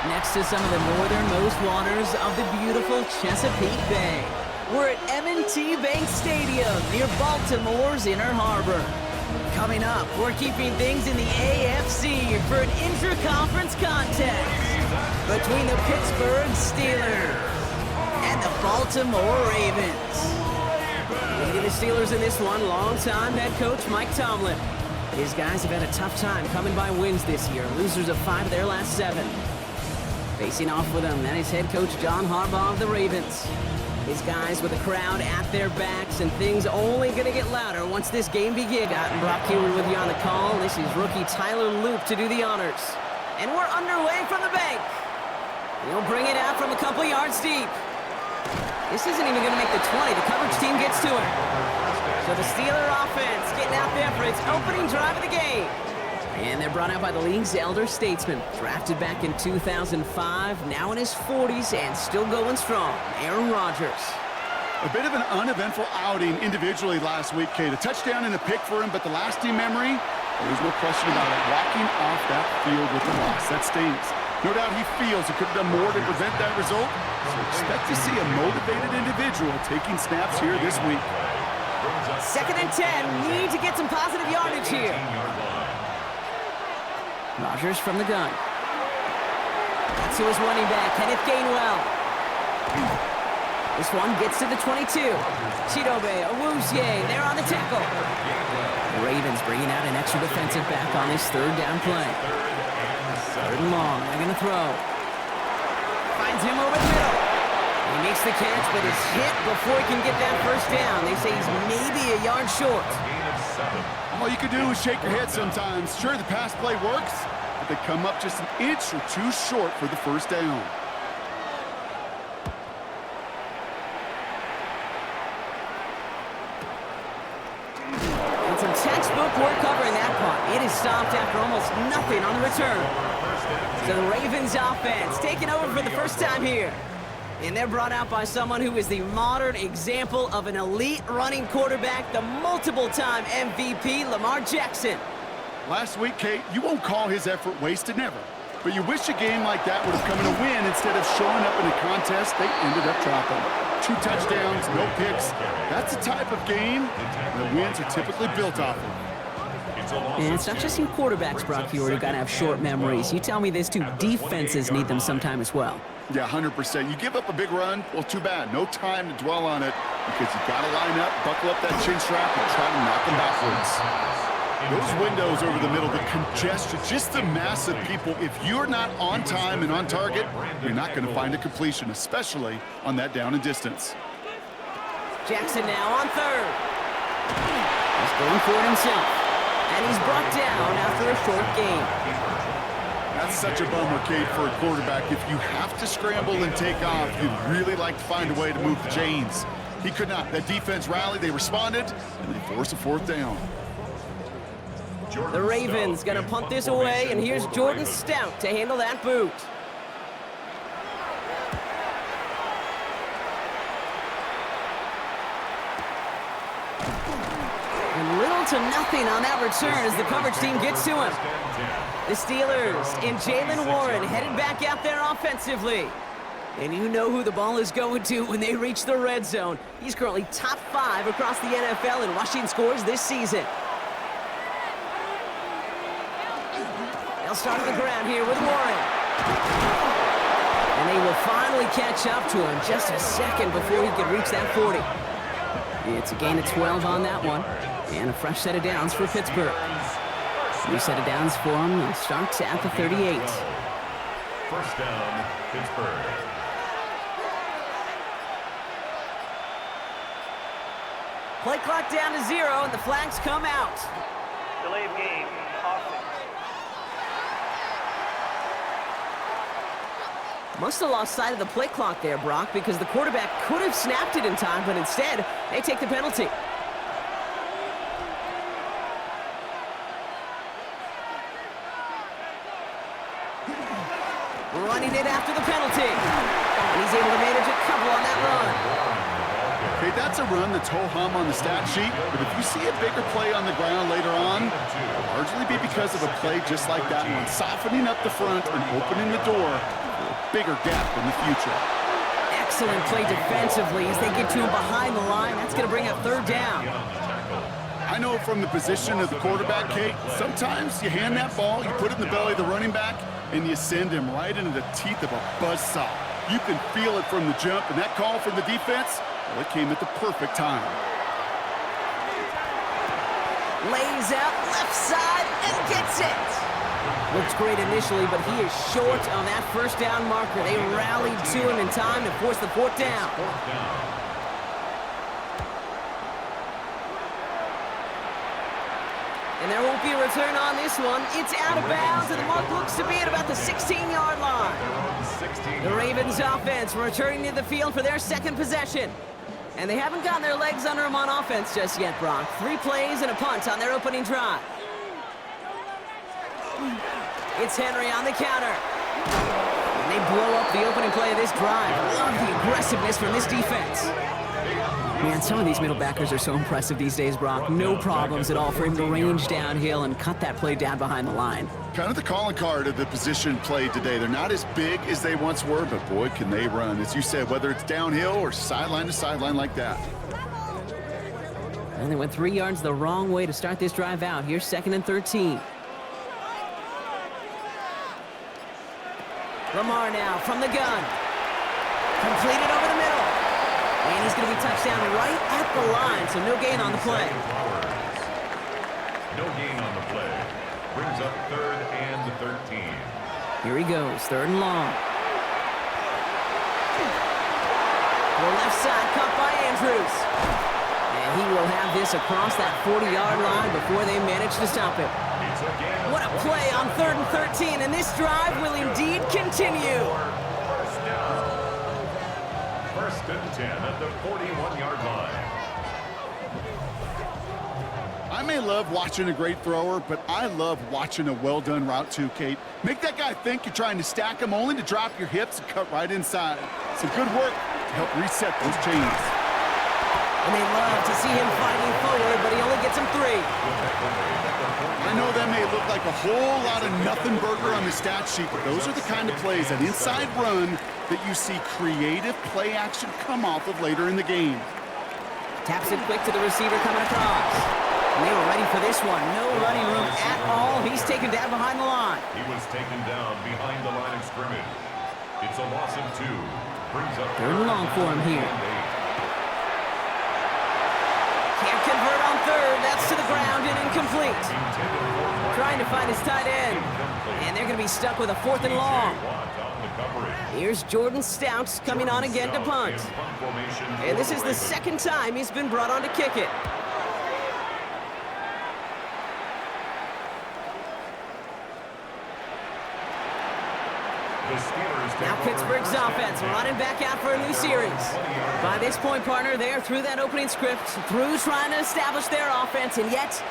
next to some of the northernmost waters of the beautiful Chesapeake Bay. We're at M&T Bank Stadium near Baltimore's Inner Harbor. Coming up, we're keeping things in the AFC for an intra-conference contest between the Pittsburgh Steelers and the Baltimore Ravens. Leading the Steelers in this one, longtime head coach Mike Tomlin. His guys have had a tough time coming by wins this year, losers of 5 of their last 7. Facing off with him, that is head coach John Harbaugh of the Ravens. His guys with the crowd at their backs, and things only going to get louder once this game begins. Brock Hewitt with you on the call. This is rookie Tyler Loop to do the honors. And we're underway from the bank. He'll bring it out from a couple yards deep. This isn't even going to make the 20. The coverage team gets to it. So the Steeler offense getting out there for its opening drive of the game. And they're brought out by the league's elder statesman. Drafted back in 2005, now in his 40s and still going strong. Aaron Rodgers. A bit of an uneventful outing individually last week, Kate. A touchdown and a pick for him, but the lasting memory, there's no question about it. Walking off that field with the loss, that stings. No doubt he feels he could have done more to prevent that result. So expect to see a motivated individual taking snaps here this week. 2nd and 10. Need to get some positive yardage here. Rodgers from the gun. That's to his running back, Kenneth Gainwell. This one gets to the 22. Chidobe Awuzie, they're on the tackle. The Ravens bringing out an extra defensive back on this 3rd down play. 3rd and long, they're going to throw. Finds him over the middle. He makes the catch, but is hit before he can get that 1st down. They say he's maybe a yard short. All you can do is shake your head sometimes. Sure, the pass play works, but they come up just an inch or 2 short for the 1st down. And some textbook work covering that punt. It is stopped after almost nothing on the return. So the Ravens offense taking over for the first time here. And they're brought out by someone who is the modern example of an elite running quarterback, the multiple-time MVP, Lamar Jackson. Last week, Kate, you won't call his effort wasted, never. But you wish a game like that would have come in a win instead of showing up in a contest they ended up dropping. 2 touchdowns, no picks. That's the type of game that wins are typically built off of. And it's not just you quarterbacks, Brock Hewitt, who got to have short memories. You tell me this too, defenses need them sometime as well. Yeah, 100%. You give up a big run, well, too bad. No time to dwell on it because you got to line up, buckle up that chin strap, and try to knock them backwards. Those windows over the middle, the congestion, just the mass of people. If you're not on time and on target, you're not going to find a completion, especially on that down and distance. Jackson now on 3rd. He's going for it himself. And he's brought down after a short game. That's such a bummer, Kate, for a quarterback. If you have to scramble and take off, you'd really like to find a way to move the chains. He could not. That defense rallied, they responded, and they forced a 4th down. The Ravens going to punt this away, and here's Jordan Stout to handle that boot. And little to nothing on that return as the coverage team gets to him. The Steelers and Jaylen Warren headed back out there offensively. And you know who the ball is going to when they reach the red zone. He's currently top 5 across the NFL in rushing scores this season. They'll start on the ground here with Warren. And they will finally catch up to him just a second before he could reach that 40. It's a gain of 12 on that one. And a fresh set of downs for Pittsburgh. New set of downs for him. He starts at the 38. 1st down, Pittsburgh. Play clock down to 0, and the flags come out. Delay of game, offense. Must have lost sight of the play clock there, Brock, because the quarterback could have snapped it in time, but instead, they take the penalty. Running it after the penalty. And he's able to manage a couple on that run. Okay, that's a run that's ho-hum on the stat sheet, but if you see a bigger play on the ground later on, it'll largely be because of a play just like that one, softening up the front and opening the door bigger gap in the future. Excellent play defensively as they get to him behind the line. That's going to bring up third down. I know from the position of the quarterback, Kate, sometimes you hand that ball, you put it in the belly of the running back, and you send him right into the teeth of a buzzsaw. You can feel it from the jump, and that call from the defense, well, it came at the perfect time. Lays out left side and gets it. Looks great initially, but he is short on that first down marker. They rallied to him in time to force the fourth down. And there won't be a return on this one. It's out of bounds, and the mark looks to be at about the 16-yard line. The Ravens offense returning to the field for their second possession. And they haven't gotten their legs under them on offense just yet, Brock. 3 plays and a punt on their opening drive. It's Henry on the counter. And they blow up the opening play of this drive. Love the aggressiveness from this defense. Man, some of these middle backers are so impressive these days, Brock. No problems at all for him to range downhill and cut that play down behind the line. Kind of the calling card of the position played today. They're not as big as they once were, but boy, can they run. As you said, whether it's downhill or sideline to sideline like that. And they went 3 yards the wrong way to start this drive out. Here's 2nd and 13. Lamar now from the gun. Completed over the middle. And he's going to be touchdown right at the line, so no gain on the play. No gain on the play. Brings up 3rd and 13. Here he goes, 3rd and long. The left side caught by Andrews. And he will have this across that 40-yard line before they manage to stop him. What a play on 3rd and 13, and this drive will indeed continue. First and 10 at the 41-yard line. I may love watching a great thrower, but I love watching a well-done route too, Kate. Make that guy think you're trying to stack him only to drop your hips and cut right inside. Some good work to help reset those chains. And they love to see him fighting forward, but he only gets him 3. I know that may look like a whole lot of nothing burger on the stat sheet, but those are the kind of plays, that inside run, that you see creative play action come off of later in the game. Taps it quick to the receiver coming across. And they were ready for this one. No running room at all. He's taken down behind the line. He was taken down behind the line of scrimmage. It's a loss of 2. Brings up 3rd and long for him here. Can't convert on 3rd. That's to the ground and incomplete. Trying to find his tight end. And they're going to be stuck with a 4th and long. Here's Jordan Stouts coming on again to punt. And this is the 2nd time he's been brought on to kick it. Now Pittsburgh's offense running back out for a new series. By this point, partner, they're through that opening script, through trying to establish their offense, and yet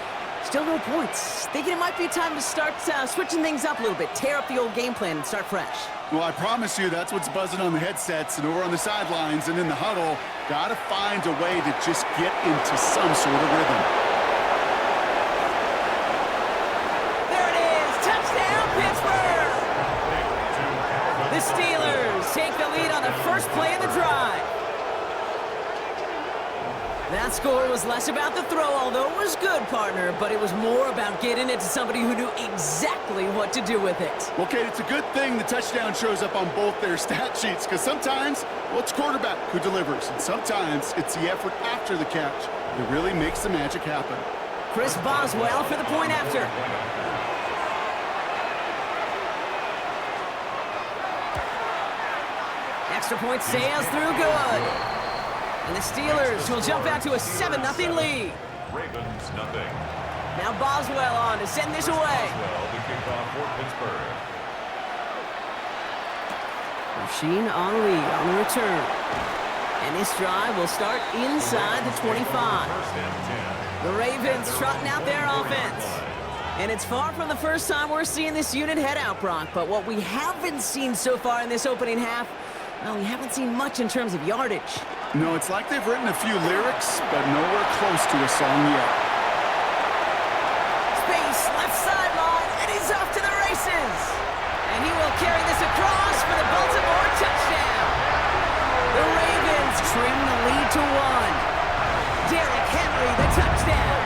still no points. Thinking it might be time to start switching things up a little bit, tear up the old game plan and start fresh. Well, I promise you that's what's buzzing on the headsets and over on the sidelines and in the huddle. Got to find a way to just get into some sort of rhythm. There it is! Touchdown, Pittsburgh! The Steelers take the lead on the first play of the drive. That score was less about the throw, although it was good, partner, but it was more about getting it to somebody who knew exactly what to do with it. Well, Kate, it's a good thing the touchdown shows up on both their stat sheets, because sometimes, well, it's quarterback who delivers, and sometimes it's the effort after the catch that really makes the magic happen. Chris Boswell for the point after. Extra point sails through good. And the Steelers will jump out to a 7-0 lead. Ravens nothing. Now Boswell on to send this away. Boswell the kickoff for Pittsburgh. Machine on lead on the return. And this drive will start inside the 25. First and 10. The Ravens trotting out their offense. And it's far from the first time we're seeing this unit head out, Brock. But what we haven't seen so far in this opening half, well, we haven't seen much in terms of yardage. No, it's like they've written a few lyrics, but nowhere close to a song yet. Space, left sideline, and he's off to the races. And he will carry this across for the Baltimore to 1. Derrick Henry, the touchdown.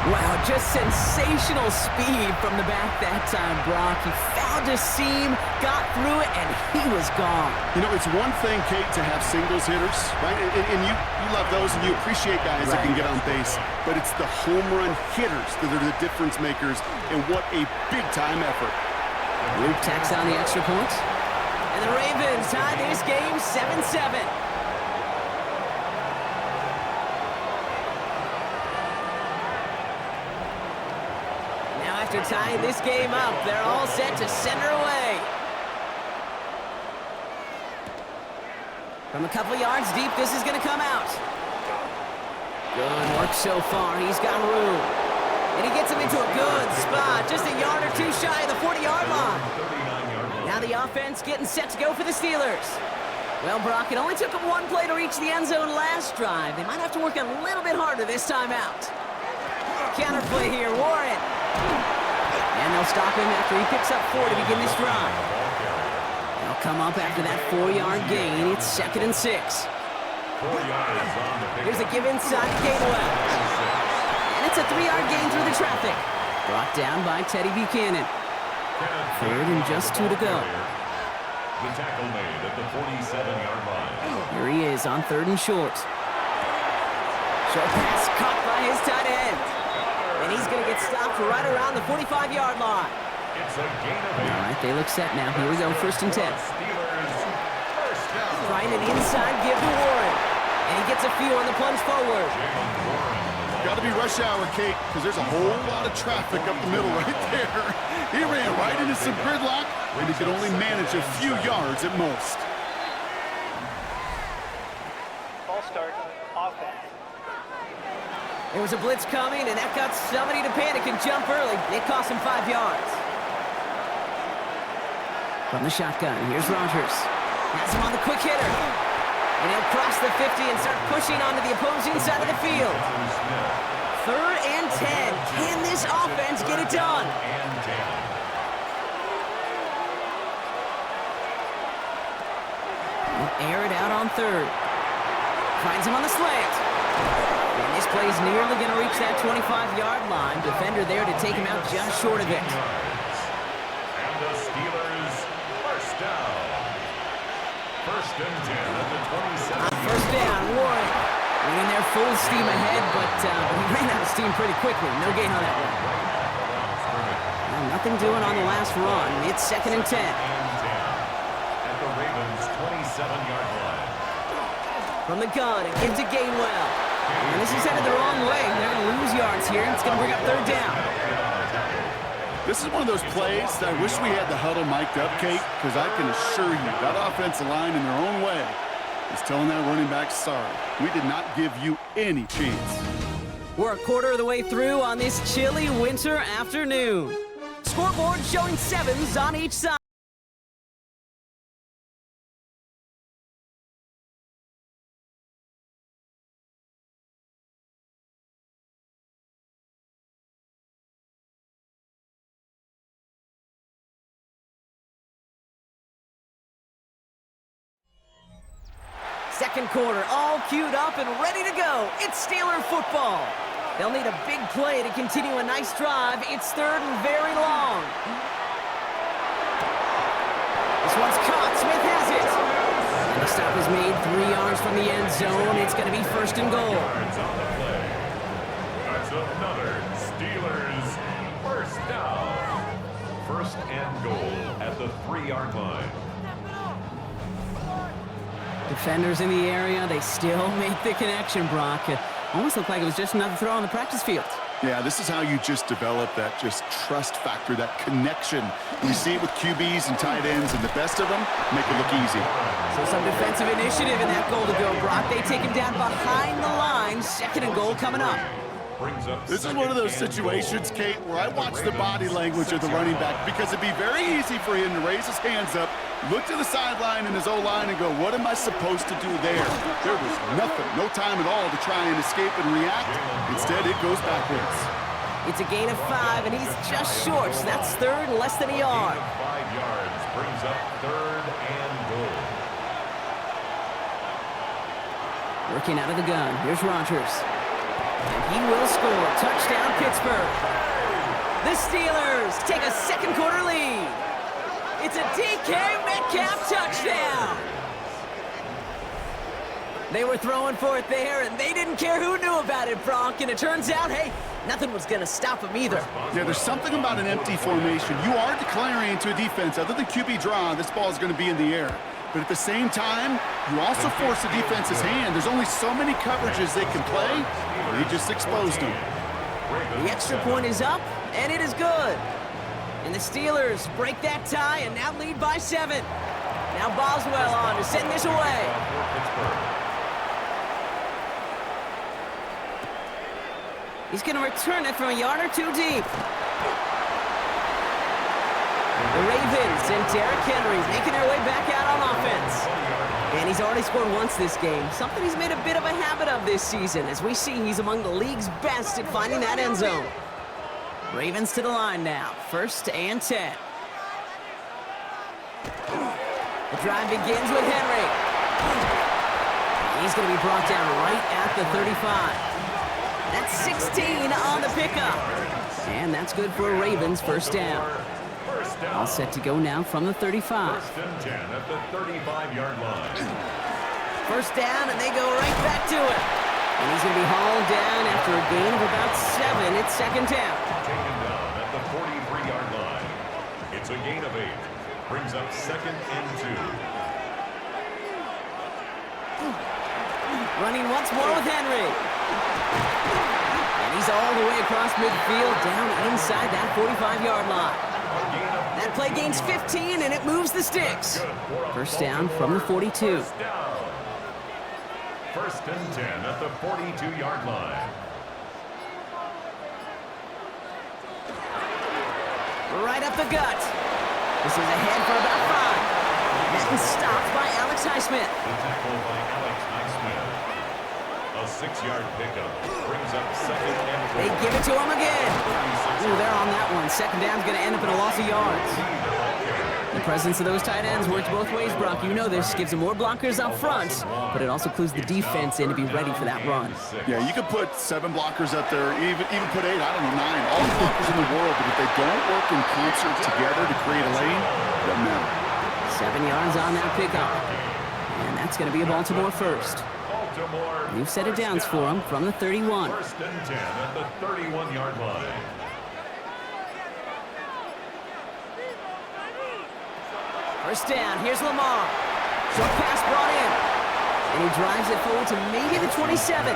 Wow, just sensational speed from the back that time, Brock. He found a seam, got through it, and he was gone. You know, it's one thing, Kate, to have singles hitters, right? And you love those, and you appreciate guys that can get on base. But it's the home run hitters that are the difference makers, and what a big-time effort. Luke tacks on the extra point. And the Ravens tie this game 7-7. After tying this game up, they're all set to send her away. From a couple yards deep, this is going to come out. Good work so far. He's got room. And he gets him into a good spot, just a yard or two shy of the 40-yard line. Now the offense getting set to go for the Steelers. Well, Brock, it only took them one play to reach the end zone last drive. They might have to work a little bit harder this time out. Counterplay here, Warren. And they'll stop him after he picks up 4 to begin this drive. They'll come up after that 4-yard gain. It's 2nd and 6. Here's a give inside to Gainwell. And it's a 3-yard gain through the traffic. Brought down by Teddy Buchanan. 3rd and just 2 to go. The tackle made at the 47-yard line. Here he is on 3rd and short. Short pass caught by his tight end. And he's going to get stopped right around the 45-yard line. It's a gain of 8. All right, they look set now. Here we go, 1st and 10. Trying an inside give to Warren. And he gets a few on the plunge forward. Got to be rush hour, Kate, because there's a whole lot of traffic up the middle right there. He ran right into some gridlock, and he could only manage a few yards at most. Ball start, offense. There was a blitz coming, and that got somebody to panic and jump early. It cost him 5 yards. From the shotgun, here's Rodgers. Has him on the quick hitter. And he'll cross the 50 and start pushing onto the opposing side of the field. 3rd and 10. Can this offense get it done? He'll air it out on 3rd. Finds him on the slant. And this play's nearly going to reach that 25-yard line. Defender there to take him out just short of it. And the Steelers first down. 1st and 10 at the 27. First down, Warren. In there full steam ahead, but he ran out of steam pretty quickly. No gain on that one. Well, nothing doing on the last run. It's 2nd and 10. At the Ravens' 27-yard line. From the gun, it gives to Gainwell. And this is headed the wrong way. They're going to lose yards here. It's going to bring up 3rd down. This is one of those plays that I wish we had the huddle mic'd up, Kate, because I can assure you that offensive line in their own way is telling that running back, sorry, we did not give you any chance. We're a quarter of the way through on this chilly winter afternoon. Scoreboard showing 7s on each side. Second quarter, all queued up and ready to go. It's Steeler football. They'll need a big play to continue a nice drive. It's 3rd and very long. This one's caught. Smith has it. And the stop is made 3 yards from the end zone. It's going to be 1st and goal. That's another Steelers first down. 1st and goal at the 3-yard line. Defenders in the area, they still make the connection, Brock. It almost looked like it was just another throw on the practice field. Yeah, this is how you just develop that just trust factor, that connection. You see it with QBs and tight ends, and the best of them make it look easy. So some defensive initiative in that goal to go, Brock. They take him down behind the line. 2nd and goal coming up. This is one of those situations, Kate, where I watch the body language of the running back, because it'd be very easy for him to raise his hands up, look to the sideline in his O-line and go, what am I supposed to do there? There was nothing, no time at all to try and escape and react. Instead, it goes backwards. It's a gain of 5, and he's just short. So that's 3rd, less than a yard. 5 yards brings up 3rd and goal. Working out of the gun. Here's Rodgers. And he will score. Touchdown, Pittsburgh. The Steelers take a second quarter lead. It's a DK Metcalf touchdown. They were throwing for it there, and they didn't care who knew about it, Bronk. And it turns out, hey, nothing was going to stop them either. Yeah, there's something about an empty formation. You are declaring into a defense. Other than QB draw, this ball is going to be in the air. But at the same time, you also force the defense's hand. There's only so many coverages they can play. They just exposed them. The extra point is up, and it is good. And the Steelers break that tie and now lead by 7. Now Boswell on to send this away. He's going to return it from a yard or two deep. The Ravens and Derrick Henry making their way back out on offense. And he's already scored once this game, something he's made a bit of a habit of this season. As we see, he's among the league's best at finding that end zone. Ravens to the line now, 1st and 10. The drive begins with Henry. He's going to be brought down right at the 35. That's 16 on the pickup. And that's good for a Ravens first down. All set to go now from the 35. 1st and 10 at the 35-yard line. First down, and they go right back to it. And he's going to be hauled down after a gain of about 7. It's second down. Taken down at the 43-yard line. It's a gain of 8. Brings up 2nd and 2. Running once more with Henry. And he's all the way across midfield, down inside that 45-yard line. That play gains 15, and it moves the sticks. First down from the 42. First down. 1st and 10 at the 42-yard line. Right up the gut. This is ahead for about 5. Madden stopped by Alex Highsmith. The tackle by Alex Highsmith. A 6-yard pickup brings up 2nd and 4. They give it to him again. Ooh, they're on that one. Second down's going to end up in a loss of yards. The presence of those tight ends works both ways, Brock. You know this. Gives them more blockers up front, but it also clues the defense in to be ready for that run. Yeah, you could put 7 blockers up there, even put 8, I don't know, 9. All the blockers in the world, but if they don't work in concert together to create a lane, it doesn't matter. 7 yards on that pickup. And that's going to be a Baltimore first. New set of downs for him from the 31. 1st and 10 at the 31-yard line. First down, here's Lamar. Short pass brought in. And he drives it forward to maybe the 27.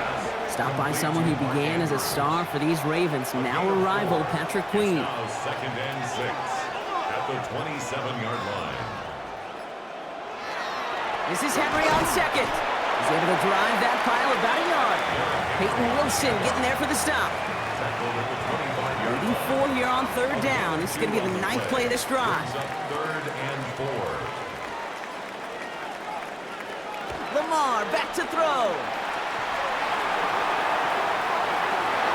Stopped by someone who began as a star for these Ravens, now a rival, Patrick Queen. Now 2nd and 6 at the 27-yard line. This is Henry on second. He's able to drive that pile about a yard. Peyton Wilson getting there for the stop. Tackled at the 25-yard Leading 4 here on 3rd down. This is going to be the 9th play of this drive. 3rd and 4. Lamar back to throw.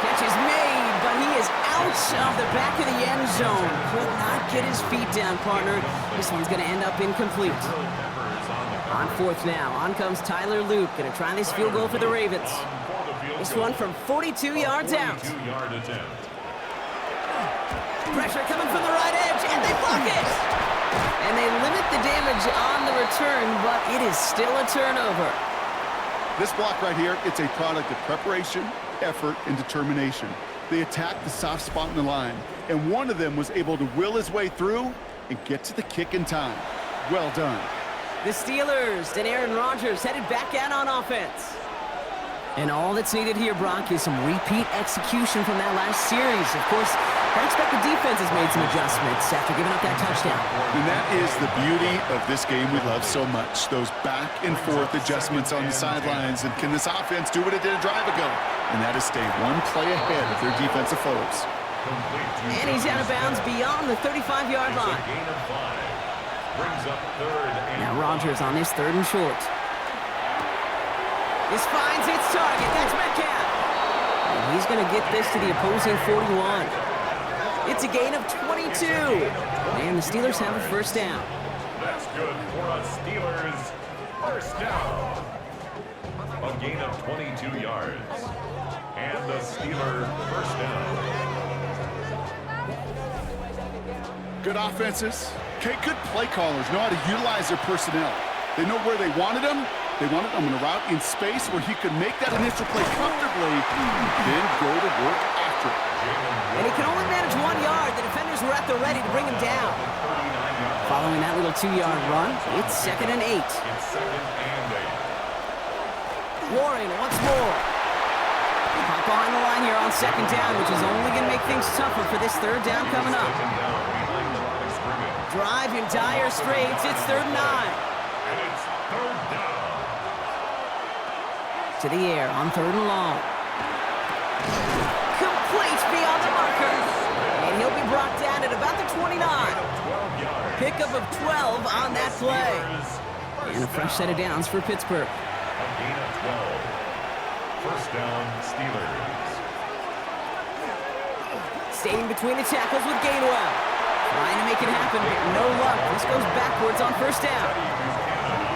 Catch is made, but he is out of the back of the end zone. Could not get his feet down, partner. This one's going to end up incomplete. On 4th now, on comes Tyler Luke. Going to try this field goal for the Ravens. This one from 42 yards out. 42-yard attempt. Pressure coming from the right edge, and they block it! And they limit the damage on the return, but it is still a turnover. This block right here, it's a product of preparation, effort, and determination. They attacked the soft spot in the line, and one of them was able to will his way through and get to the kick in time. Well done. The Steelers and Aaron Rodgers headed back out on offense. And all that's needed here, Brock, is some repeat execution from that last series. Of course, I expect the defense has made some adjustments after giving up that touchdown. And that is the beauty of this game we love so much. Those back and forth adjustments on the sidelines. And can this offense do what it did a drive ago? And that is stay one play ahead of their defensive foes. And he's out of bounds beyond the 35-yard line. Gain of 5. Brings up 3rd and Now Rodgers on this 3rd and short. This finds its target. That's Metcalf. And he's going to get this to the opposing 41. It's a gain of 22. And the Steelers have a first down. That's good for us Steelers. First down. A gain of 22 yards. And the Steeler first down. Good offenses. Okay, good play callers know how to utilize their personnel. They know where they wanted him. They wanted him in a route in space where he could make that initial play comfortably, then go to work after it. And he can only manage 1 yard. The defenders were at the ready to bring him down. Following that little 2-yard run, it's 2nd and 8. It's 2nd and 8. Warren once more. Hop behind the line here on 2nd down, which is only going to make things tougher for this 3rd down coming up. Drive in dire straits. It's 3rd and 9. And it's 3rd down. To the air on 3rd and long. Complete beyond the marker. And he'll be brought down at about the 29. Pickup of 12 on that play. And a fresh set of downs for Pittsburgh. A gain of 12. First down, Steelers. Staying between the tackles with Gainwell. Trying to make it happen, but no luck. This goes backwards on 1st down.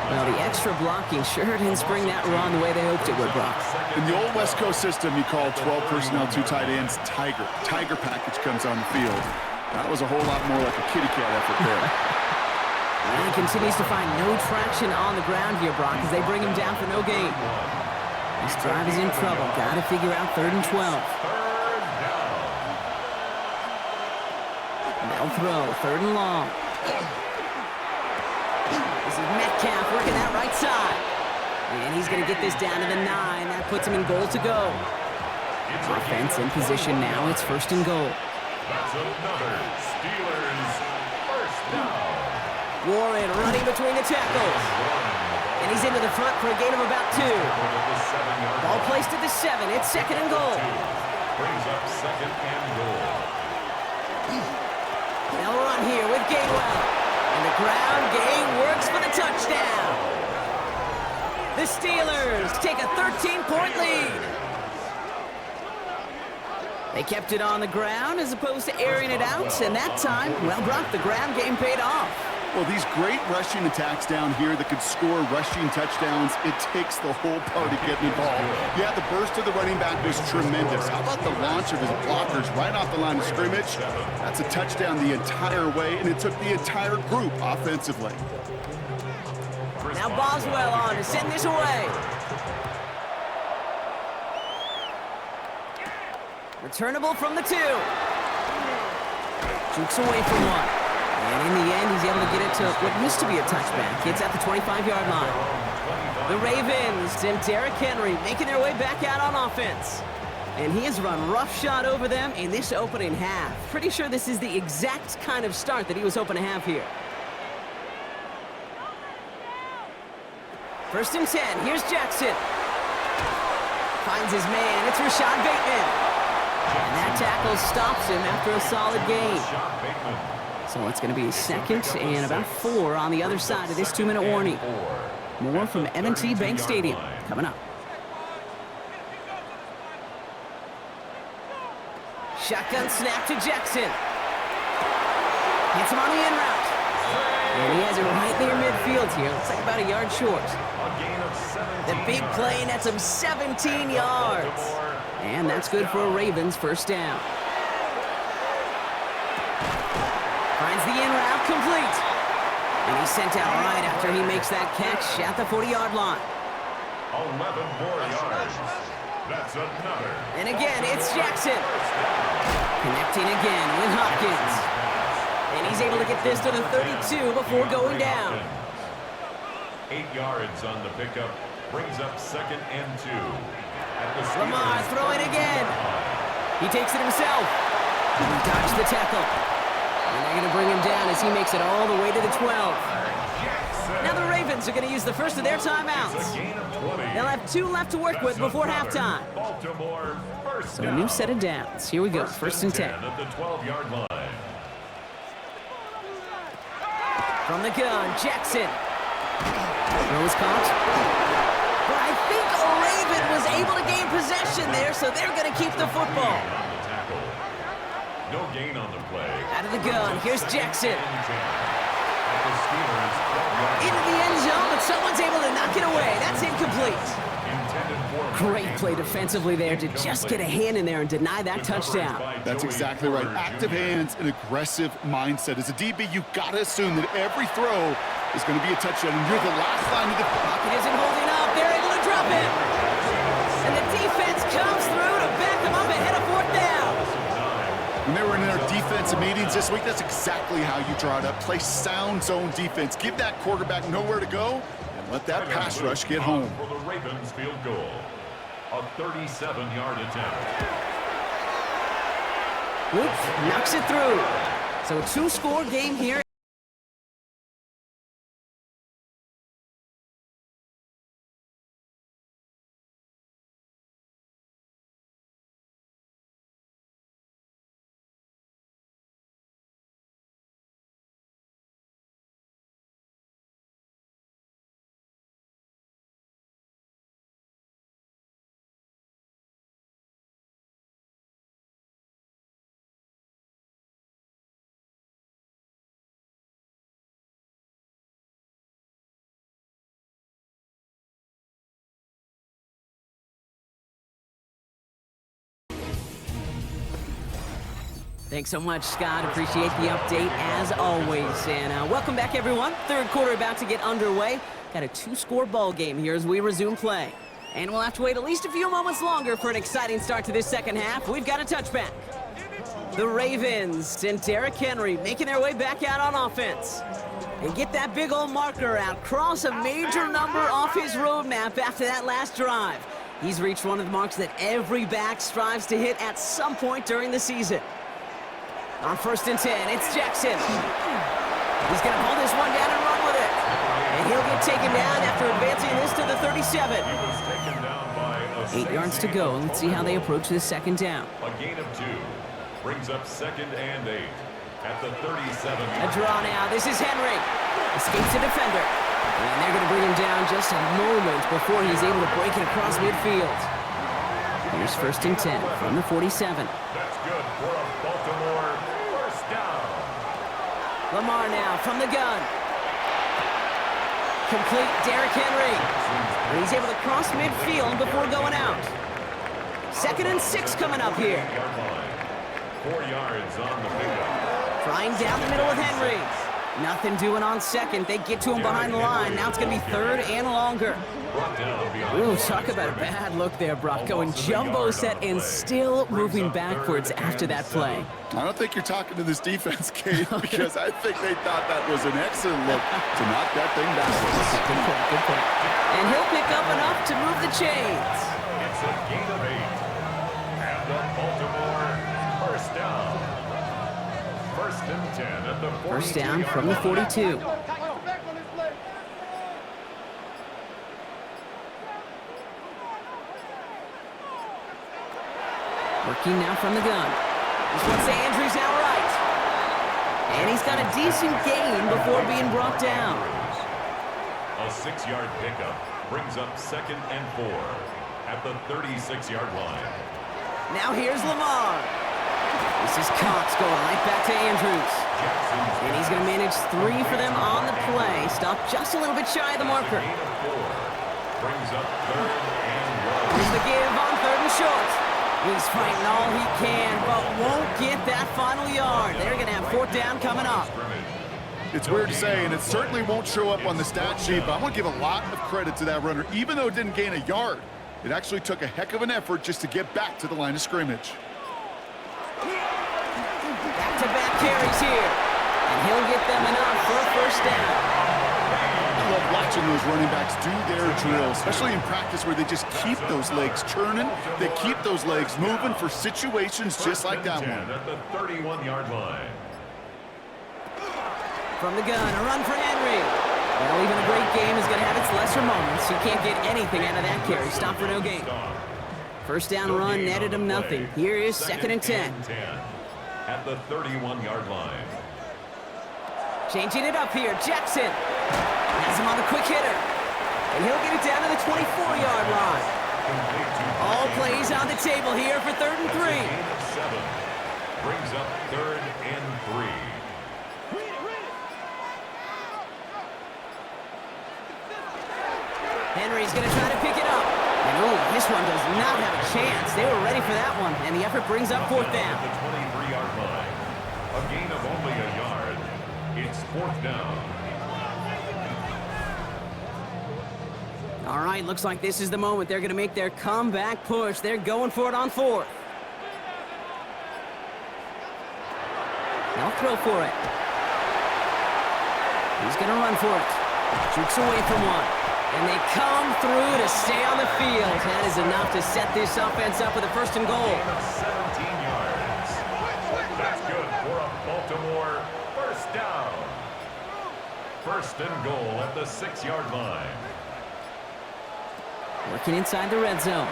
Well, the extra blocking sure didn't spring that run the way they hoped it would, Brock. In the old West Coast system, you call 12 personnel, 2 tight ends, Tiger. Tiger package comes on the field. That was a whole lot more like a kitty cat effort there. And he continues to find no traction on the ground here, Brock, as they bring him down for no gain. This drive is in trouble. Got to figure out 3rd and 12. They'll throw 3rd and long. This is Metcalf working that right side. And he's going to get this down to the 9. That puts him in goal to go. Offense in position now. It's 1st and goal. That's another Steelers first down. Warren running between the tackles. And he's into the front for a gain of about 2. Ball placed at the 7. It's 2nd and goal. Brings up 2nd and goal. They'll run here with Gainwell. And the ground game works for the touchdown. The Steelers take a 13-point lead. They kept it on the ground as opposed to airing it out, and that time, well, Brock, the ground game paid off. Well, these great rushing attacks down here that could score rushing touchdowns, it takes the whole party getting involved. Yeah, the burst of the running back was tremendous. How about the launch of his blockers right off the line of scrimmage? That's a touchdown the entire way, and it took the entire group offensively. Now Boswell on to send this away. Returnable from the 2. Jukes away from 1. And in the end, he's able to get it to what used to be a touchback. It's at the 25-yard line. The Ravens and Derrick Henry making their way back out on offense. And he has run roughshod over them in this opening half. Pretty sure this is the exact kind of start that he was hoping to have here. 1st and 10. Here's Jackson. Finds his man. It's Rashad Bateman. And that tackle stops him after a solid gain. So it's going to be 2nd and about 4 on the other side of this 2-minute warning. More from M&T Bank Stadium coming up. Shotgun snap to Jackson. Hits him on the in route. And he has it right near midfield here. Looks like about a yard short. The big play nets him 17 yards. And that's good for a Ravens 1st down. Finds the in route complete. And he's sent out right after he makes that catch at the 40-yard line. 11 more yards. That's another. And again, it's Jackson. Connecting again with Hopkins. And he's able to get this to the 32 before going down. 8 yards on the pickup. Brings up 2nd and 2. Lamar throwing again. He takes it himself. He dodged the tackle. And they're going to bring him down as he makes it all the way to the 12. Now the Ravens are going to use the first of their timeouts. They'll have 2 left to work with before halftime. So a new set of downs. Here we go, 1st and 10. At the 12-yard line. From the gun, Jackson. Throws caught. But I think a Raven was able to gain possession there, so they're going to keep the football. No gain on the play. Out of the gun, here's Jackson. Into the end zone, but someone's able to knock it away. That's incomplete. Great play defensively there to just get a hand in there and deny that touchdown. That's exactly right. Active hands and aggressive mindset. As a DB, you've got to assume that every throw is going to be a touchdown, and you're the last line of defense. Pocket isn't holding up. They're able to drop it. And the defense comes through to back them up ahead of fourth down. When they were in their defensive meetings this week, that's exactly how you draw it up. Play sound zone defense. Give that quarterback nowhere to go, and let that pass rush get home. For the Ravens field goal, a 37-yard attempt. Oops, knocks it through. So a two-score game here. Thanks so much, Scott. Appreciate the update as always. And welcome back, everyone. Third quarter about to get underway. Got a two-score ball game here as we resume play. And we'll have to wait at least a few moments longer for an exciting start to this second half. We've got a touchback. The Ravens and Derrick Henry making their way back out on offense. And get that big old marker out. Cross a major number off his roadmap after that last drive. He's reached one of the marks that every back strives to hit at some point during the season. On 1st and 10, it's Jackson. He's going to pull this one down and run with it. And he'll get taken down after advancing this to the 37. 8 yards to go. Let's see how they approach this second down. A gain of 2 brings up 2nd and 8 at the 37. A draw now. This is Henry. Escapes the defender. And they're going to bring him down just a moment before he's able to break it across midfield. Here's 1st and 10 from the 47. That's good for a Baltimore first down. Lamar now from the gun. Complete Derrick Henry. And he's able to cross midfield before going out. 2nd and 6 coming up here. 4 yards on the pickup. Trying down the middle with Henry. Nothing doing on 2nd. They get to him behind the line. Now it's going to be 3rd and longer. Ooh, talk about a bad look there, Brock. Going jumbo set and still moving backwards after that play. I don't think you're talking to this defense, Kate, because I think they thought that was an excellent look to knock that thing backwards. Good point, good point. And he'll pick up enough to move the chains. It's a gain of 8. And the Baltimore first down. 1st and 10 at the 42. First down from the 42. Working now from the gun. This one's to Andrews now right. And he's got a decent gain before being brought down. A 6-yard pickup brings up 2nd and 4 at the 36-yard line. Now here's Lamar. This is Cox going right back to Andrews. And he's going to manage 3 for them on the play. Stopped just a little bit shy of the marker. Brings up 3rd and 1. Here's the give on 3rd and short. He's fighting all he can, but won't get that final yard. They're going to have 4th down coming up. It's weird to say, and it certainly won't show up on the stat sheet, but I'm going to give a lot of credit to that runner. Even though it didn't gain a yard, it actually took a heck of an effort just to get back to the line of scrimmage. Back-to-back carries here, and he'll get them enough for a 1st down. I love watching those running backs do their drill, especially in practice where they just keep those legs churning. They keep those legs moving for situations just like that one. At the 31-yard line. From the gun, a run for Henry. Well, even a great game is going to have its lesser moments. You can't get anything out of that carry. Stop for no gain. 1st down run netted him nothing. Here is 2nd and 10. At the 31-yard line. Changing it up here, Jackson. Has him on a quick hitter. And he'll get it down to the 24-yard line. All plays on the table here for 3rd and 3. Brings up 3rd and 3. Henry's going to try to pick it up. And oh, this one does not have a chance. They were ready for that one, and the effort brings up fourth down. At the 23-yard line. A gain of only a yard. It's fourth down. All right, looks like this is the moment they're going to make their comeback push. They're going for it on fourth. They'll throw for it. He's going to run for it. Jukes away from one. And they come through to stay on the field. That is enough to set this offense up with a first and goal. Gain of 17 yards. That's good for a Baltimore first down. First and goal at the 6-yard line. Working inside the red zone.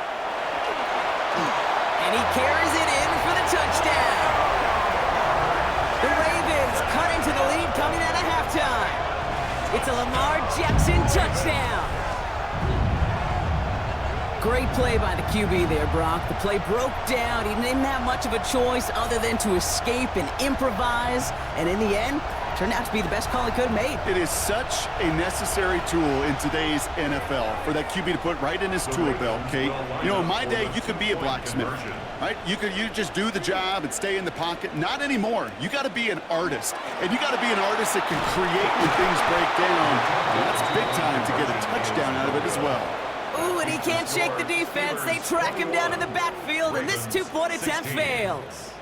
And he carries it in for the touchdown. The Ravens cut into the lead coming out of halftime. It's a Lamar Jackson touchdown. Great play by the QB there, Brock. The play broke down. He didn't have much of a choice other than to escape and improvise. And in the end, turned out to be the best call he could have made. It is such a necessary tool in today's NFL for that QB to put right in his tool belt, Kate. You know, in my day, you could be a blacksmith, right? You just do the job and stay in the pocket. Not anymore. You got to be an artist, and you got to be an artist that can create when things break down. And that's big time to get a touchdown out of it as well. Ooh, and he can't shake the defense. They track him down in the backfield, and this two-point attempt fails.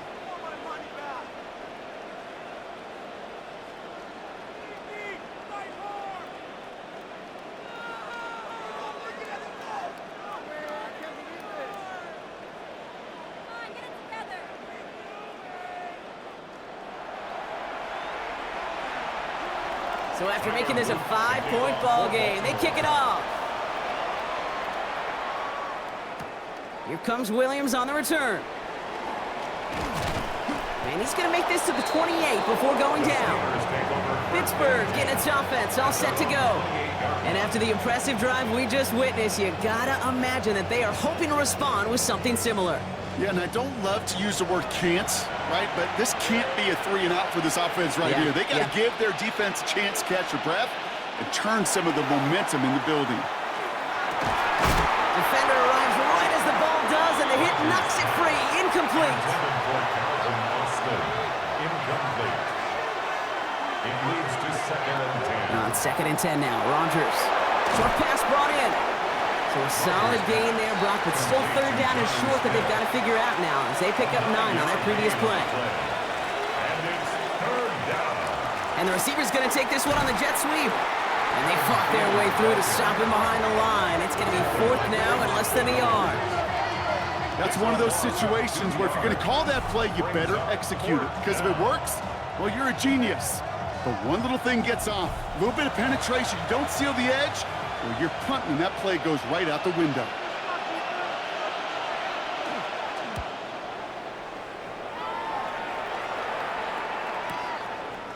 So after making this a 5-point ball game, they kick it off. Here comes Williams on the return. And he's going to make this to the 28 before going down. Pittsburgh getting its offense all set to go. And after the impressive drive we just witnessed, you got to imagine that they are hoping to respond with something similar. Yeah, and I don't love to use the word can't, right? But this can't be a 3-and-out for this offense right here. They got to give their defense a chance to catch their breath and turn some of the momentum in the building. Defender arrives right as the ball does, and the hit knocks it free. Incomplete. Incomplete. It leads to 2nd and 10. On 2nd and 10 now, Rodgers. Short pass brought in. So a solid gain there, Brock, but still 3rd down and short that they've got to figure out now as they pick up 9 on that previous play. And it's 3rd down. And the receiver's going to take this one on the jet sweep. And they fought their way through to stop him behind the line. It's going to be 4th now and less than a yard. That's one of those situations where if you're going to call that play, you better execute it. Because if it works, well, you're a genius. But one little thing gets off. A little bit of penetration. You don't seal the edge, well, you're punting, and that play goes right out the window.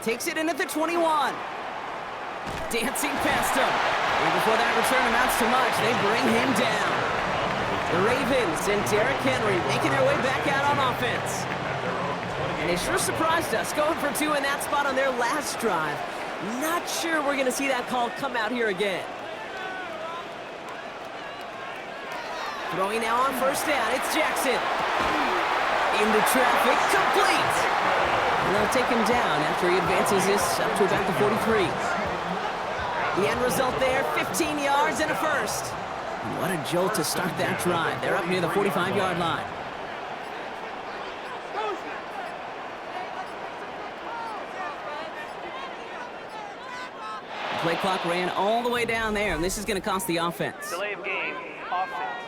Takes it in at the 21. Dancing past him. And before that return amounts to much, they bring him down. The Ravens and Derrick Henry making their way back out on offense. And they sure surprised us, going for 2 in that spot on their last drive. Not sure we're going to see that call come out here again. Throwing now on 1st down, it's Jackson. Into traffic, complete. And they'll take him down after he advances this up to about the 43. The end result there, 15 yards and a first. And what a jolt to start that drive. They're up near the 45-yard line. The play clock ran all the way down there, and this is going to cost the offense. Delay of game, offense.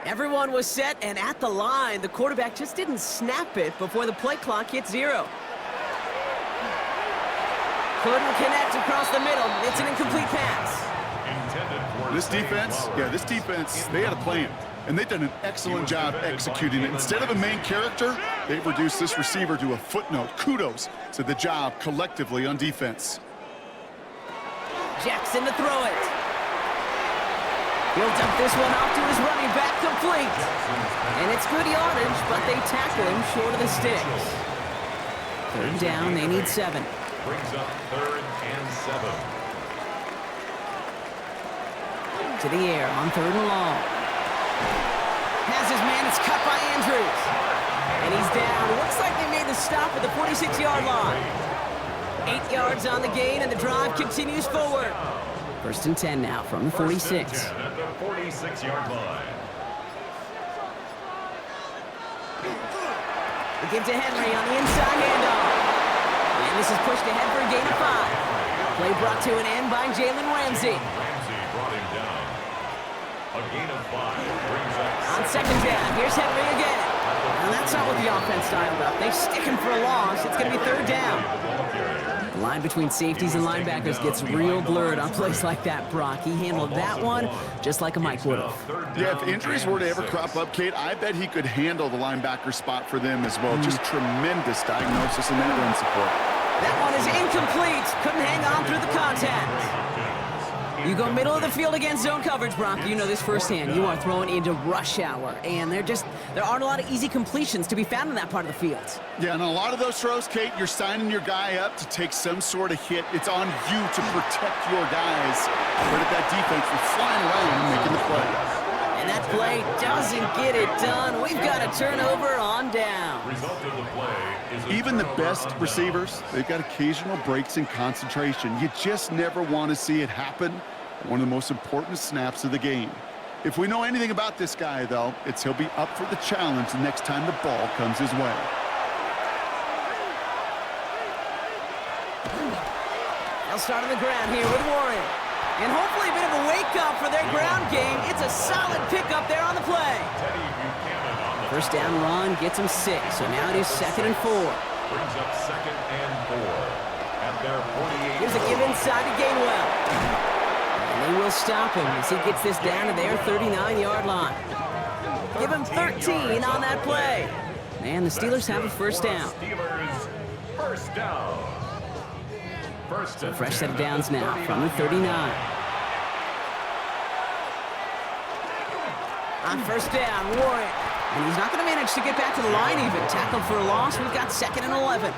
Everyone was set and at the line. The quarterback just didn't snap it before the play clock hit 0. Couldn't connect across the middle. It's an incomplete pass. This defense, they had a plan. And they've done an excellent job executing it. Instead of a main character, they've reduced this receiver to a footnote. Kudos to the job collectively on defense. Jackson to throw it. He'll dump this one off to his running back, complete. And it's good yardage, but they tackle him short of the sticks. 3rd down, they need 7. Brings up 3rd and 7. To the air on 3rd and long. Has his man. It's cut by Andrews. And he's down. Looks like they made the stop at the 46-yard line. 8 yards on the gain, and the drive continues forward. 1st and 10 now from the 46. First and 10 at the 46-yard line. They give to Henry on the inside handoff. And this is pushed ahead for a gain of 5. Play brought to an end by Jalen Ramsey. Ramsey brought him down. A gain of 5 brings up On 2nd down, here's Henry again. And that's not what the offense styled up. They stick him for a loss. It's going to be 3rd down. The line between safeties and linebackers gets real blurred on plays like that, Brock. He handled that one just like a Mike would have. Yeah, if injuries were to ever crop up, Kate, I bet he could handle the linebacker spot for them as well. Just tremendous diagnosis and that run support. That one is incomplete. Couldn't hang on through the contact. You go middle of the field against zone coverage, Brock. You know this firsthand. You are throwing into rush hour, and there aren't a lot of easy completions to be found in that part of the field. Yeah, and a lot of those throws, Kate, you're signing your guy up to take some sort of hit. It's on you to protect your guys. But at that defense, they're flying around and making the play. And that play doesn't get it done. We've got a turnover on down. Result of the play is Even the best receivers, they've got occasional breaks in concentration. You just never want to see it happen. One of the most important snaps of the game. If we know anything about this guy, though, it's he'll be up for the challenge the next time the ball comes his way. They'll start on the ground here with Warren. And hopefully a bit of a wake-up for their ground game. It's a solid pickup there on the play. First down run gets him 6, so now it is 2nd and 4. brings up 2nd and 4 at their 48. Here's a give inside to Gainwell. And they will stop him as he gets this down to their 39-yard line. Give him 13 on that play. And the Steelers have a first down. Steelers first down. First and Fresh set of downs now from the 39. On first down, Warren. And he's not going to manage to get back to the line even. Tackled for a loss. We've got 2nd and 11.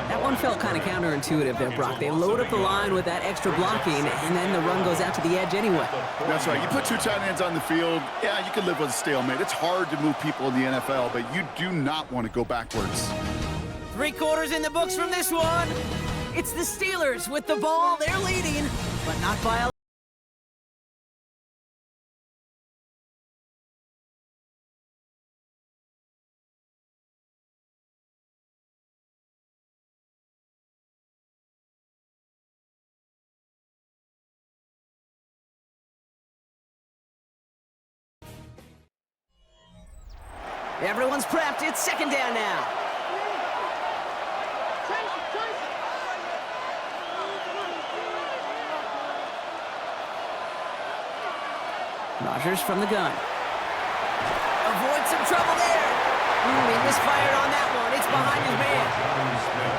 That one felt kind of counterintuitive there, Brock. They load up the line with that extra blocking, and then the run goes out to the edge anyway. That's right. You put 2 tight ends on the field, yeah, you can live with a stalemate. It's hard to move people in the NFL, but you do not want to go backwards. 3 quarters in the books from this one. It's the Steelers with the ball. They're leading, but not by a Everyone's prepped. It's 2nd down now. Rodgers from the gun. Avoid some trouble there. He misfired on that one. It's behind his man.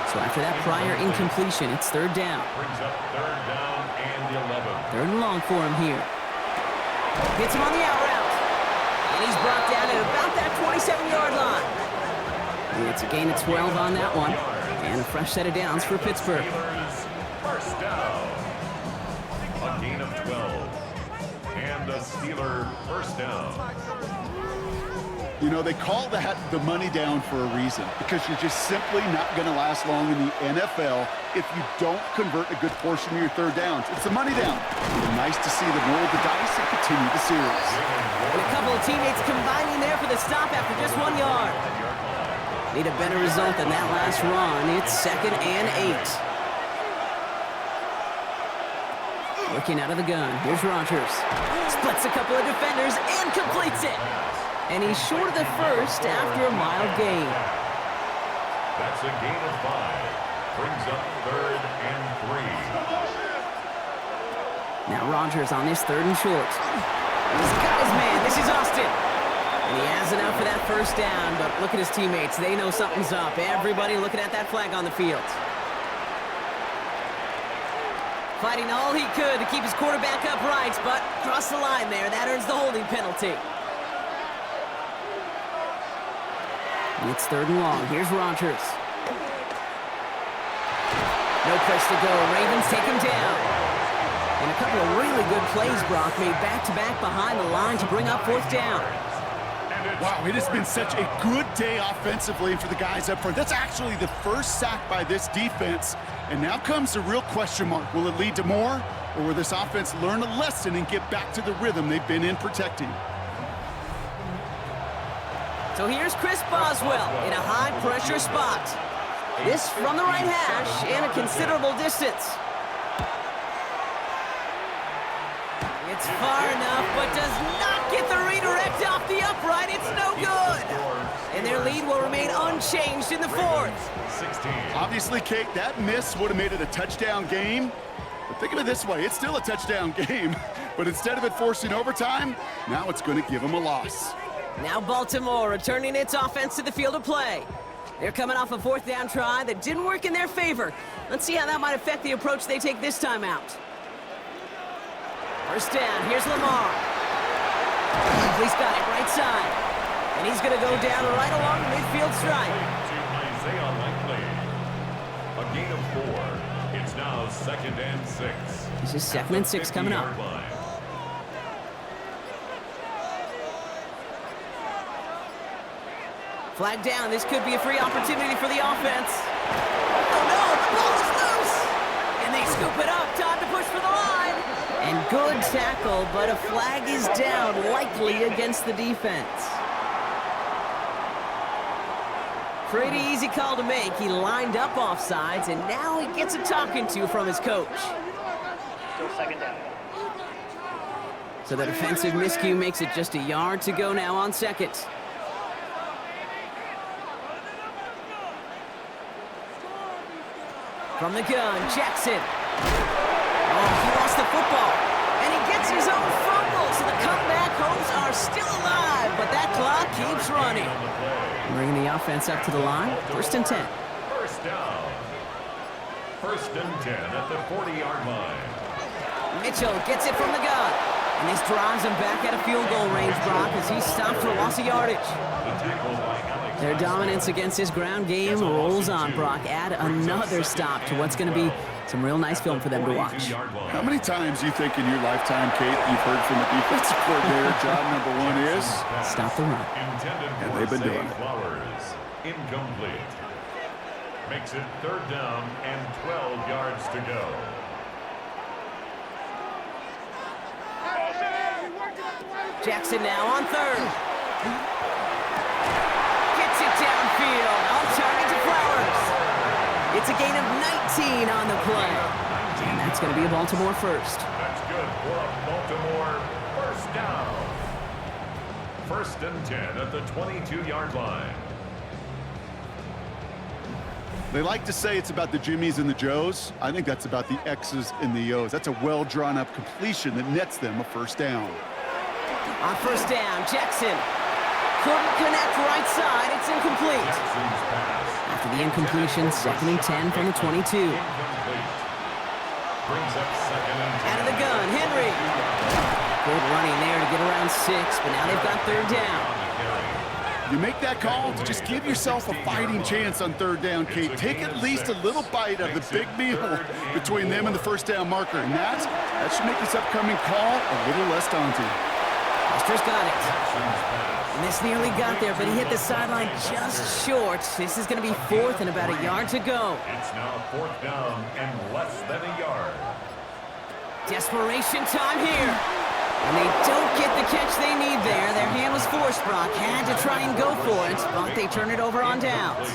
So after that prior incompletion, it's 3rd down. brings up 3rd down and 11. 3rd and long for him here. Hits him on the out route. And he's brought down at about that 27-yard line. And it's a gain of 12 on that one. And a fresh set of downs for Pittsburgh. Steelers first down. A gain of 12. And the Steeler first down. You know, they call that the money down for a reason, because you're just simply not going to last long in the NFL if you don't convert a good portion of your 3rd downs. It's the money down. It's nice to see them roll the dice and continue the series. And a couple of teammates combining there for the stop after just 1 yard. Need a better result than that last run. It's 2nd and 8. Working out of the gun. Here's Rodgers. Splits a couple of defenders and completes it. And he's short of the first after a mild gain. That's a gain of 5. Brings up 3rd and 3. Now Rodgers on his 3rd and short. He's got his man. This is Austin. And he has enough for that first down, but look at his teammates. They know something's up. Everybody looking at that flag on the field. Fighting all he could to keep his quarterback upright, but crossed the line there. That earns the holding penalty. And it's 3rd and long. Here's Rodgers. No place to go. Ravens take him down. And a couple of really good plays, Brock, made back-to-back behind the line to bring up fourth down. Wow, it has been such a good day offensively for the guys up front. That's actually the first sack by this defense. And now comes the real question mark. Will it lead to more? Or will this offense learn a lesson and get back to the rhythm they've been in protecting? So here's Chris Boswell in a high-pressure spot. This from the right hash and a considerable distance. It's far enough, but does not get the redirect off the upright. It's no good. And their lead will remain unchanged in the fourth. Obviously, Kate, that miss would have made it a touchdown game. But think of it this way, it's still a touchdown game. But instead of it forcing overtime, now it's going to give them a loss. Now Baltimore returning its offense to the field of play. They're coming off a fourth down try that didn't work in their favor. Let's see how that might affect the approach they take this time out. First down, here's Lamar. He's got it right side. And he's going to go down right along the midfield stripe. A gain of 4. It's now 2nd and 6. This is 2nd and 6 coming up. Flag down. This could be a free opportunity for the offense. Oh, no. The ball is loose. And they scoop it up. Time to push for the line. And good tackle, but a flag is down, likely against the defense. Pretty easy call to make. He lined up offsides, and now he gets a talking to from his coach. Still 2nd down. So the defensive miscue makes it just a yard to go now on 2nd. From the gun, Jackson. Oh, he lost the football. And he gets his own fumble, so the comeback hopes are still alive, but that clock keeps running. Bringing the offense up to the line. 1st and 10. First down. 1st and 10 at the 40-yard line. Mitchell gets it from the gun. And this drives him back out of field goal range, Brock, as he's stopped for loss of yardage. Their dominance against this ground game rolls on, Brock. Add another stop to what's going to be some real nice film for them to watch. How many times do you think in your lifetime, Kate, you've heard from the defensive coordinator, job number 1 is? Stop the run. And they've been doing it. Flowers, incomplete. Makes it 3rd down and 12 yards to go. Jackson now on 3rd. Gets it downfield. On target to Flowers. It's a gain of 19 on the play. And that's going to be a Baltimore first. That's good for a Baltimore first down. 1st and 10 at the 22-yard line. They like to say it's about the Jimmies and the Joes. I think that's about the X's and the O's. That's a well-drawn-up completion that nets them a first down. On 1st down, Jackson couldn't connect right side. It's incomplete. After the incompletion, 2nd and 10 from the 22. Brings up 2nd and 10. Out of the gun, Henry. Good running there to get around 6, but now they've got 3rd down. You make that call to just give yourself a fighting chance on 3rd down, Kate. Take at least a little bite of the big meal between them and the first down marker. And that should make this upcoming call a little less daunting. Buster's got it. And this nearly got there, but he hit the sideline just short. This is going to be 4th and about a yard to go. It's now 4th down and less than a yard. Desperation time here. And they don't get the catch they need there. Their hand was forced, Brock. Had to try and go for it, but they turn it over on downs.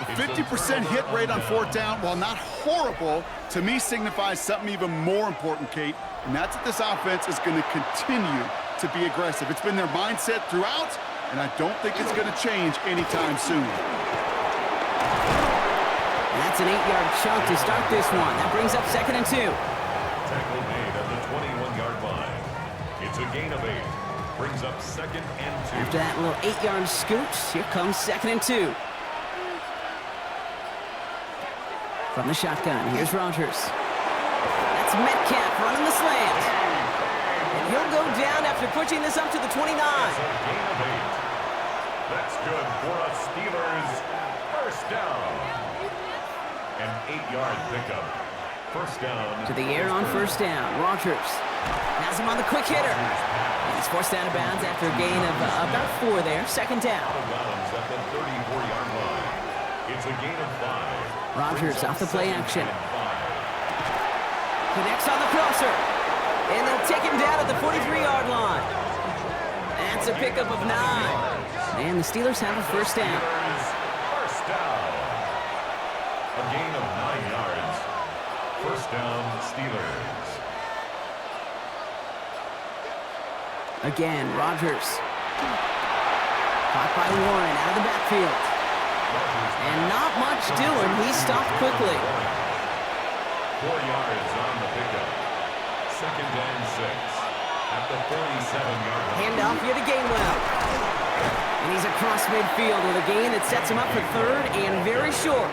A 50% hit rate on 4th down, while not horrible, to me signifies something even more important, Kate. And that's that this offense is going to continue to be aggressive. It's been their mindset throughout, and I don't think it's going to change anytime soon. That's an 8-yard chunk to start this one. That brings up 2nd and 2. Tackle made at the 21-yard line. It's a gain of 8. Brings up 2nd and 2. After that little 8-yard scoot, here comes 2nd and 2. From the shotgun, here's Rodgers. That's Metcalf running the slant. And he'll go down after pushing this up to the 29. That's a gain of 8. That's good for a Steelers first down. An 8-yard pickup. First down. To the air on first down. Rogers has him on the quick hitter. He's forced out of bounds after a gain of about 4 there. Second down. Out of bounds at the 34-yard line. It's a gain of 5. Rogers off the play action. Connects on the crosser. And they'll take him down at the 43-yard line. That's a pickup of 9. And the Steelers have a first down. First down. A gain of 9 yards. First down, Steelers. Again, Rogers. Caught by Warren out of the backfield. And not much doing. He stopped quickly. 4 yards on the pickup. Second and 6 at the 47-yard line. Handoff here to Gainwell. And he's across midfield with a gain that sets him up for third and very short.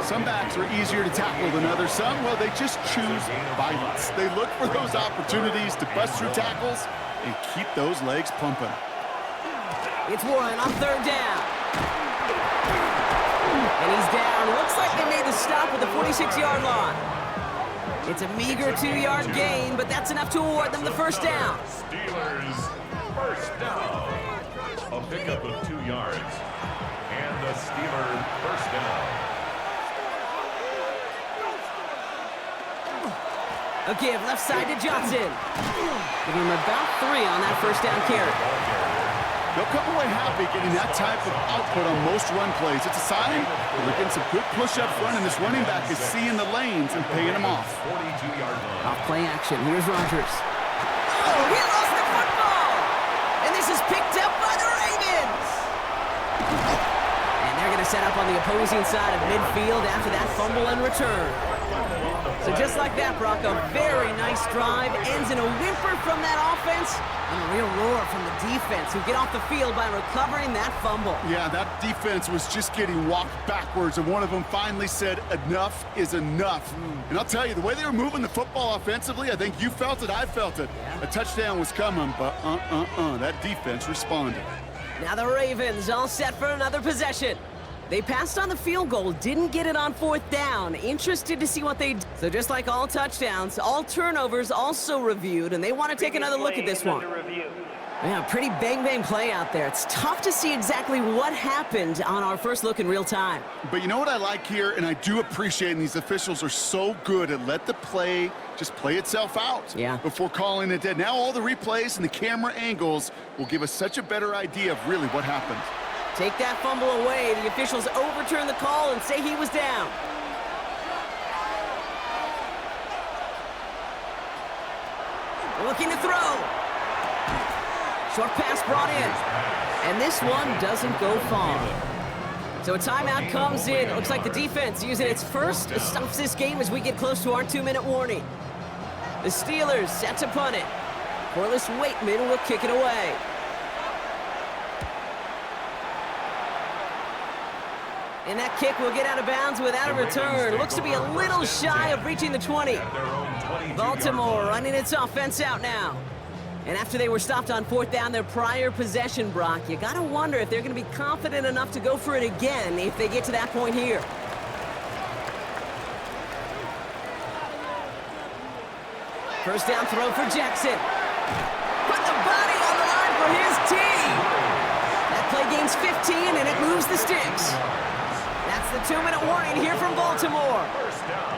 Some backs are easier to tackle than others. Some, well, they just choose violence. They look for those opportunities to bust through tackles and keep those legs pumping. It's Warren on third down. And he's down. Looks like they made the stop at the 46-yard line. It's a meager 2-yard gain, but that's enough to award them the first down. Steelers, first down. A pickup of 2 yards. And the Steelers first down. A give left side to Johnson. Give him about 3 on that first down carry. They'll come away happy getting that type of output on most run plays. It's a sign that they're getting some good push up front, and this running back is seeing the lanes and paying them off. 42-yard line. Off play action. Here's Rogers. Oh, he lost the football! And this is picked up by the Ravens! And they're going to set up on the opposing side of midfield after that fumble and return. So just like that, Brock, a very nice drive ends in a whimper from that offense and a real roar from the defense who get off the field by recovering that fumble. Yeah, that defense was just getting walked backwards, and one of them finally said, enough is enough. And I'll tell you, the way they were moving the football offensively, I think you felt it, I felt it. A touchdown was coming, but that defense responded. Now the Ravens all set for another possession. They passed on the field goal, didn't get it on fourth down. Interested to see what they do. So just like all touchdowns, all turnovers also reviewed, and they want to take another look at this one. Yeah, pretty bang-bang play out there. It's tough to see exactly what happened on our first look in real time. But you know what I like here, and I do appreciate, and these officials are so good at let the play just play itself out before calling it dead. Now all the replays and the camera angles will give us such a better idea of really what happened. Take that fumble away. The officials overturn the call and say he was down. Looking to throw. Short pass brought in. And this one doesn't go far. So a timeout comes in. It looks like the defense using its first stops this game as we get close to our 2-minute warning. The Steelers set to punt it. Corliss Waitman will kick it away. And that kick will get out of bounds without a return. Looks to be a little shy of reaching the 20. Baltimore running its offense out now. And after they were stopped on fourth down their prior possession, Brock, you got to wonder if they're going to be confident enough to go for it again if they get to that point here. First down throw for Jackson. Put the body on the line for his team. That play gains 15 and it moves the sticks. That's the 2-minute warning here from Baltimore.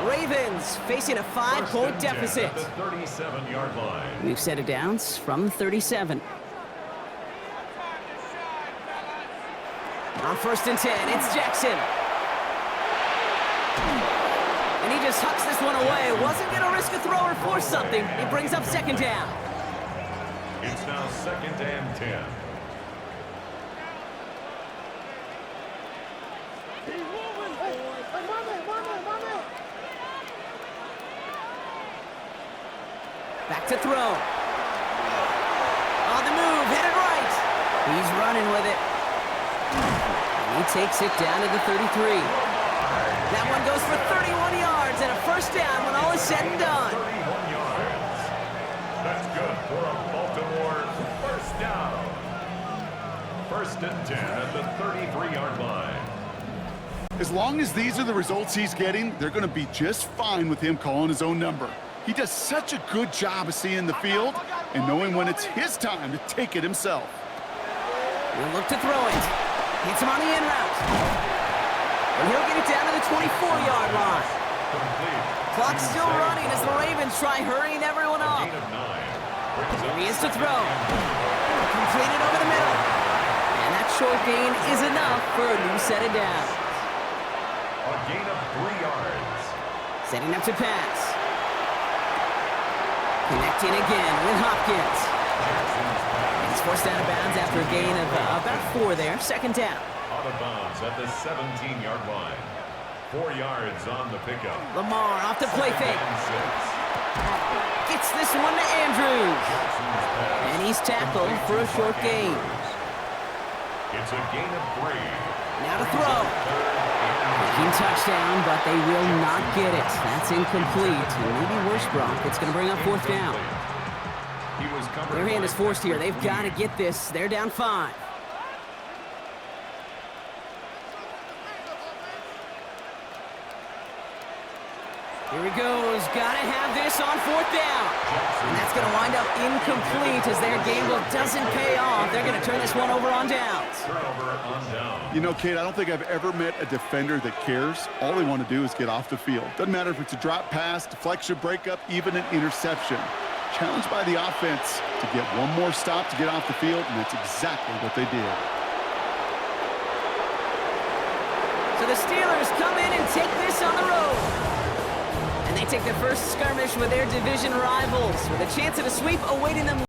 Ravens facing a 5-point deficit. The 37-yard line. We've set it down from 37. On first and 10, it's Jackson. And he just hucks this one away. Wasn't going to risk a throw or force something. It brings up second down. It's now second and 10. Back to throw. On the move, headed right. He's running with it. And he takes it down to the 33. That one goes for 31 yards and a first down when all is said and done. 31 yards. That's good for a Baltimore first down. First and 10 at the 33-yard line. As long as these are the results he's getting, they're going to be just fine with him calling his own number. He does such a good job of seeing the field and knowing when it's his time to take it himself. He'll look to throw it. Hits him on the in route. And he'll get it down to the 24-yard line. Clock's still running as the Ravens try hurrying everyone up. Here he is to throw. Completed over the middle. And that short gain is enough for a new set of downs. A gain of 3 yards. Setting up to pass. Connecting again with Hopkins. And he's forced out of bounds after a gain of about 4 there. Second down. Out of bounds at the 17-yard line. 4 yards on the pickup. Lamar off the play fake. Gets this one to Andrews. And he's tackled for a short gain. It's a gain of 3. Now to throw. Making touchdown, but they will not get it. That's incomplete. And maybe worse, Brock. It's going to bring up 4th down. Their hand is forced here. They've got to get this. They're down 5. Here he goes. Got to have this on 4th down. And that's going to wind up incomplete as their gamble doesn't pay off. They're going to turn this one over on downs. You know, Kate, I don't think I've ever met a defender that cares. All they want to do is get off the field. Doesn't matter if it's a drop pass, deflection, breakup, even an interception. Challenged by the offense to get one more stop to get off the field, and that's exactly what they did. So the Steelers come in and take this on the road. And they take their first skirmish with their division rivals with a chance at a sweep awaiting them.